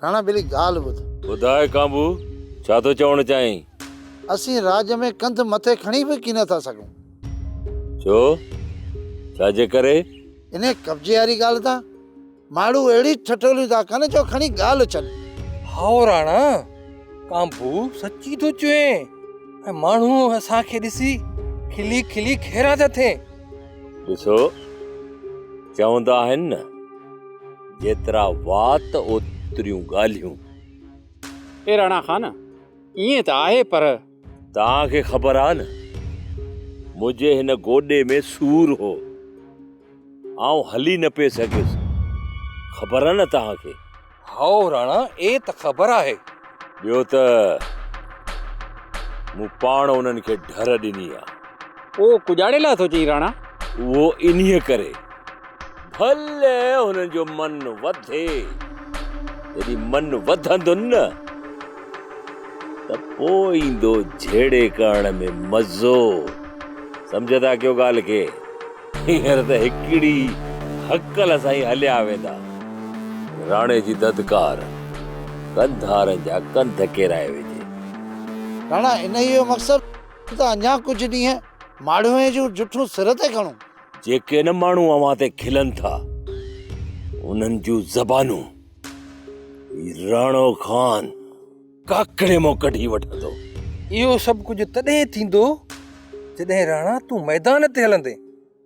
राणा बिली ॻाल्हि ॿुध। ॿुधाए काबू, छा थो चवणु चाहीं? असीं राज में कंध मथे खणी बि की नथा सघूं। छो? छाजे करे? इन कब्जे वारी ॻाल्हि था माण्हू अहिड़ी ठठोलियूं था कनि जो खणी ॻाल्हि छॾ। हाओ राणा, कांबू सची थो चवे ऐं माण्हू असांखे ॾिसी खिली खिली खेरा था थिए। ॾिसो, चवंदा आहिनि न, जेतिरा वात ओतिरियूं ॻाल्हियूं। ए राणा खान, ईअं त आहे पर तव्हांखे ख़बर आहे न, मुंहिंजे हिन गोॾे में सूर हो, आउं हली न पिए सघियुसि। ख़बर आहे न तव्हांखे? हाओ राणा, ए त ख़बर आहे। ॿियो त मूं पाण उन्हनि खे ढर ॾिनी आहे। ओ कुॼाड़े लाइ थो चई राणा? उहो इन्हीअ करे, भले हुननि जो मन वधे। जॾहिं मन वधंदो न त पोइ ईंदो झेड़े करण में मज़ो। सम्झंदा कयो ॻाल्हि खे? हींअर त हिकिड़ी हकल सां ई हलिया वेंदा। राणे जी ददकार, कंधारनि जा कंध केराए वेझे। राणा इन जो मक़सदु त अञा कुझु ॾींहं माण्हूअ जूं जुठूं सिर ते खणूं। जेके न माण्हू अवां ते खिलनि था, उन्हनि जूं ज़बानूं राणो खान काकड़े मां कढी वठंदो। इहो सभु कुझु तॾहिं थींदो जॾहिं राणा तूं मैदान ते हलंदे।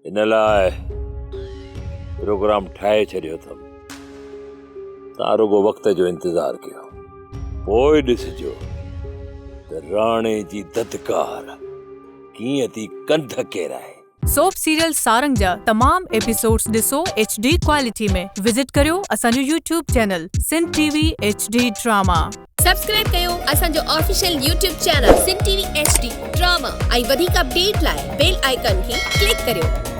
इन लाइ प्रोग्राम ठाहे छॾियो अथमि। तव्हां रुगो वक़्त जो इंतज़ारु कयो, पोइ ॾिसिजो त राणे जी ददकार कीअं थी कंध केराए। सोप सीरियल सारंग जा तमाम एपिसोड्स ॾिसो HD क्वालिटी में। विजिट करियो असांजो YouTube channel Sindh TV HD drama. Subscribe कयो असांजो official YouTube channel Sindh TV HD drama ऐं वधीक अपडेट लाइ बेल आइकन खे क्लिक करियो।